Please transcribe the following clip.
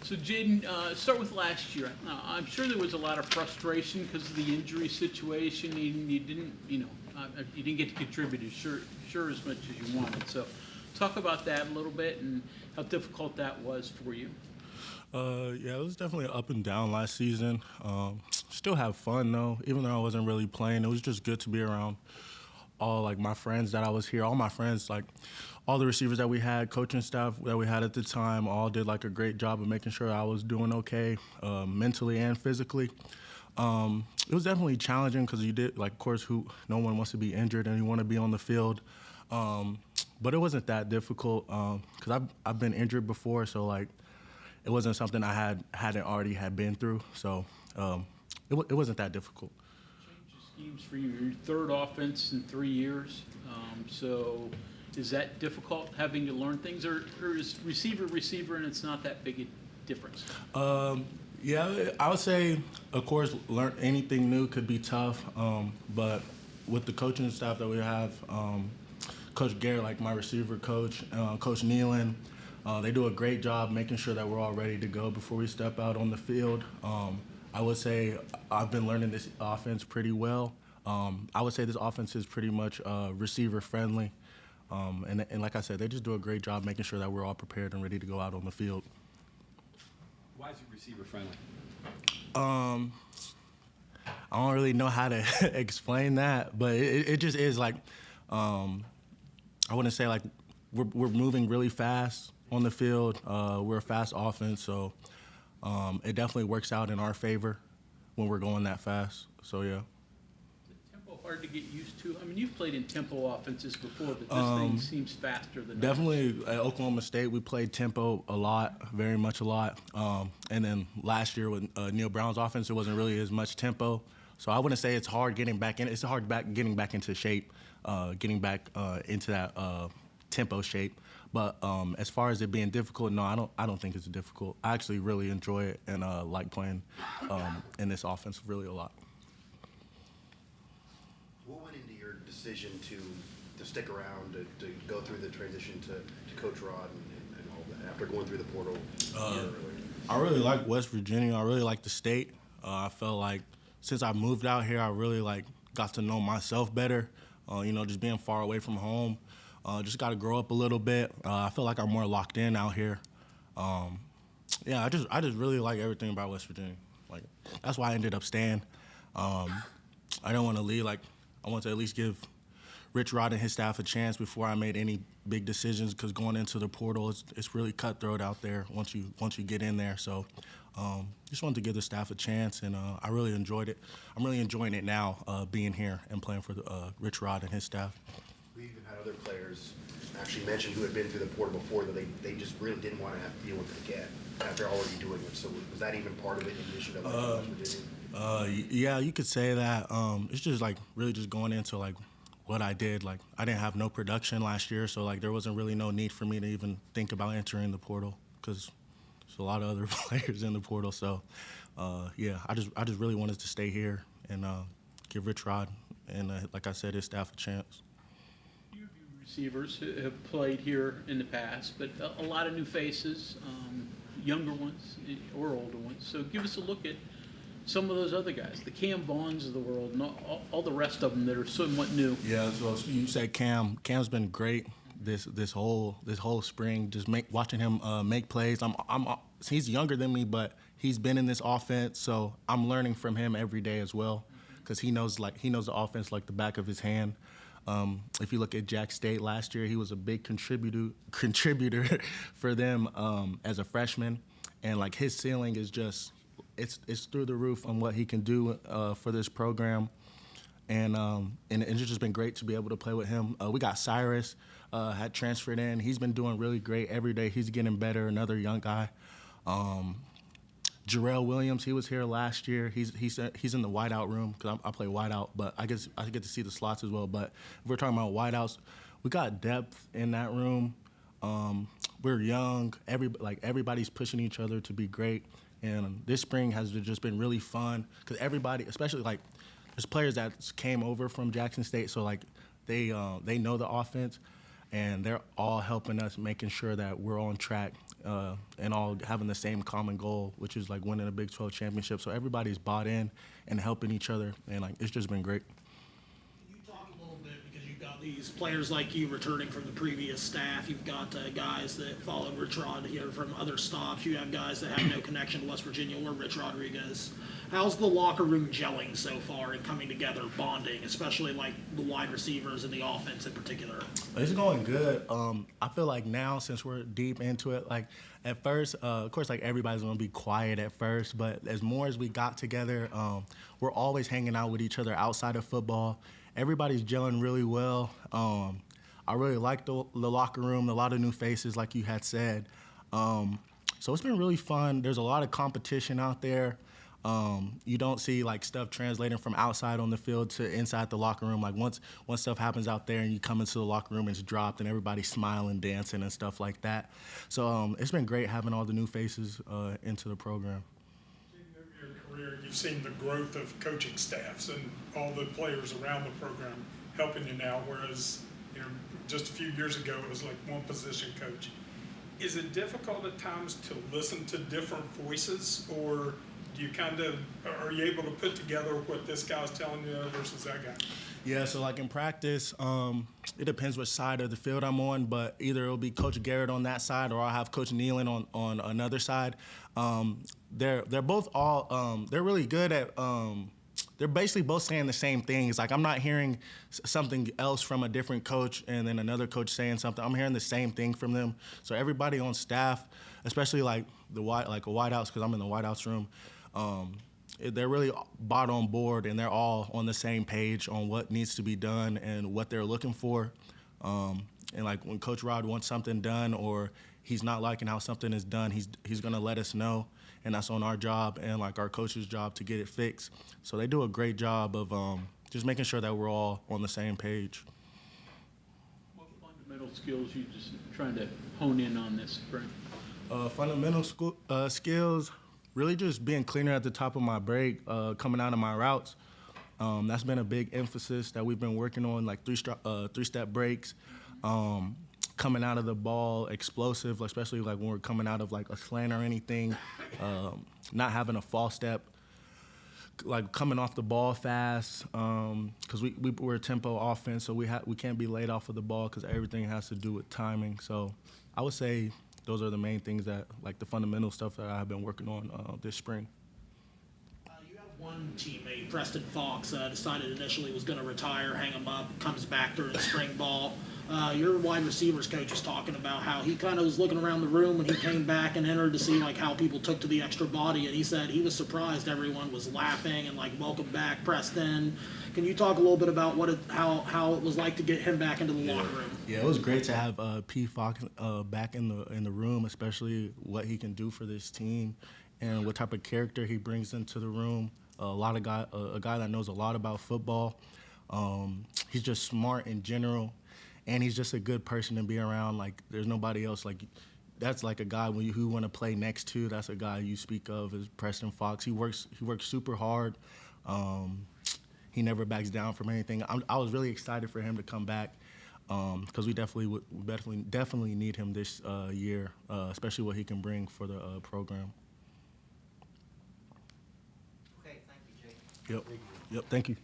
So, Jaden, start with last year. I'm sure there was a lot of frustration because of the injury situation. You didn't, you didn't get to contribute sure as much as you wanted. So, talk about that a little bit and how difficult that was for you. Yeah, it was definitely up and down last season. Still have fun though, even though I wasn't really playing. It was just good to be around all like my friends that I was here. All my friends, like all the receivers that we had, coaching staff that we had at the time, all did like a great job of making sure I was doing okay, mentally and physically. It was definitely challenging because you did, like, of course, no one wants to be injured and you want to be on the field. But it wasn't that difficult because I've been injured before, so like it wasn't something I hadn't already been through. So it wasn't that difficult. Change of schemes for you. Your third offense in 3 years. So is that difficult having to learn things, or is receiver and it's not that big a difference? Yeah, I would say, of course, learn anything new could be tough. But with the coaching staff that we have, Coach Garrett, like my receiver coach, Coach Nealon, they do a great job making sure that we're all ready to go before we step out on the field. I would say I've been learning this offense pretty well. I would say this offense is pretty much receiver friendly. And like I said, they just do a great job making sure that we're all prepared and ready to go out on the field. Why is it receiver friendly? I don't really know how to explain that, but it just is like, I wouldn't say like we're moving really fast on the field. We're a fast offense, so it definitely works out in our favor when we're going that fast. So yeah. Tempo hard to get used to? I mean, you've played in tempo offenses before, but this thing seems faster than Definitely at Oklahoma State, we played tempo a lot, very much a lot. And then last year with Neil Brown's offense, it wasn't really as much tempo. So I wouldn't say it's hard getting back in. It's hard getting back into shape, getting back into that tempo shape. But as far as it being difficult, no, I don't think it's difficult. I actually really enjoy it and like playing in this offense really a lot. What went into your decision to stick around, to go through the transition to Coach Rod and all that after going through the portal? I really like West Virginia. I really like the state. I felt like since I moved out here, I really like got to know myself better. Just being far away from home. Just got to grow up a little bit. I feel like I'm more locked in out here. I just really like everything about West Virginia. Like that's why I ended up staying. I don't want to leave. Like I want to at least give Rich Rod and his staff a chance before I made any big decisions. Because going into the portal, it's really cutthroat out there once you get in there. So just wanted to give the staff a chance, and I really enjoyed it. I'm really enjoying it now, being here and playing for Rich Rod and his staff. We even had other players actually mention who had been through the portal before that they just really didn't want to have to deal with it again after already doing it. So was that even part of it in addition to West Virginia? Yeah, you could say that. It's just like really just going into like what I did. Like I didn't have no production last year, so like there wasn't really no need for me to even think about entering the portal because there's a lot of other players in the portal. So I just really wanted to stay here and give Rich Rod and like I said, his staff a chance. Receivers who have played here in the past, but a lot of new faces, younger ones or older ones. So give us a look at some of those other guys, the Cam Vaughns of the world, and all the rest of them that are somewhat new. Yeah, so you said Cam. Cam's been great this whole spring. Just watching him make plays. He's younger than me, but he's been in this offense, so I'm learning from him every day as well, because he knows the offense like the back of his hand. If you look at Jack State last year, he was a big contributor for them as a freshman, and like his ceiling is just it's through the roof on what he can do for this program, and it's just been great to be able to play with him. We got Cyrus had transferred in. He's been doing really great every day. He's getting better. Another young guy. Jarrell Williams, he was here last year. He's in the wideout room because I play wideout, but I get to see the slots as well. But if we're talking about wideouts, we got depth in that room. We're young. Everybody's pushing each other to be great. And this spring has just been really fun because everybody, especially like there's players that came over from Jackson State, so like they know the offense. and they're all helping us, making sure that we're on track and all having the same common goal, which is like winning a Big 12 championship. So everybody's bought in and helping each other, and like it's just been great. Can you talk a little bit, because you've got these players like you returning from the previous staff, you've got guys that followed Rich Rod here from other stops, you have guys that have no connection to West Virginia or Rich Rodriguez. How's the locker room gelling so far and coming together, bonding, especially like the wide receivers and the offense in particular? It's going good. I feel like now, since we're deep into it, like at first, of course, like everybody's gonna be quiet at first, but as more as we got together, we're always hanging out with each other outside of football. Everybody's gelling really well. I really like the locker room, a lot of new faces, like you had said. So it's been really fun. There's a lot of competition out there. You don't see like stuff translating from outside on the field to inside the locker room. Like once stuff happens out there and you come into the locker room, it's dropped and everybody's smiling, dancing and stuff like that. So it's been great having all the new faces into the program. In your career, you've seen the growth of coaching staffs and all the players around the program helping you now, whereas just a few years ago it was like one position coach. Is it difficult at times to listen to different voices, or do you are you able to put together what this guy's telling you versus that guy? Yeah, so like in practice, it depends which side of the field I'm on, but either it'll be Coach Garrett on that side or I'll have Coach Nealon on another side. They're both all they're really good at they're basically both saying the same thing. It's like I'm not hearing something else from a different coach and then another coach saying something. I'm hearing the same thing from them. So everybody on staff, especially like a wideouts, because I'm in the wideouts room, they're really bought on board and they're all on the same page on what needs to be done and what they're looking for. And like when Coach Rod wants something done or he's not liking how something is done, he's gonna let us know, and that's on our job and like our coach's job to get it fixed. So they do a great job of just making sure that we're all on the same page. What fundamental skills you just trying to hone in on this spring? Fundamental skills, really just being cleaner at the top of my break, coming out of my routes. That's been a big emphasis that we've been working on, like three-step breaks, coming out of the ball explosive, especially like when we're coming out of like a slant or anything, not having a false step, like coming off the ball fast, because we're a tempo offense, so we can't be laid off of the ball because everything has to do with timing. So I would say those are the main things that, like the fundamental stuff that I've been working on this spring. You have one teammate, Preston Fox, decided initially was going to retire, hang him up, comes back during spring ball. Your wide receivers coach was talking about how he kind of was looking around the room when he came back and entered to see like how people took to the extra body, and he said he was surprised everyone was laughing and like welcome back Preston. Can you talk a little bit about how it was like to get him back into the locker room? Yeah, it was great to have P. Fox back in the room, especially what he can do for this team and what type of character he brings into the room. A guy that knows a lot about football. He's just smart in general, and he's just a good person to be around. Like there's nobody else like. That's like a guy who want to play next to. That's a guy you speak of as Preston Fox. He works super hard. He never backs down from anything. I was really excited for him to come back because we definitely need him this year, especially what he can bring for the program. Okay, thank you, Jake. Yep. Thank you.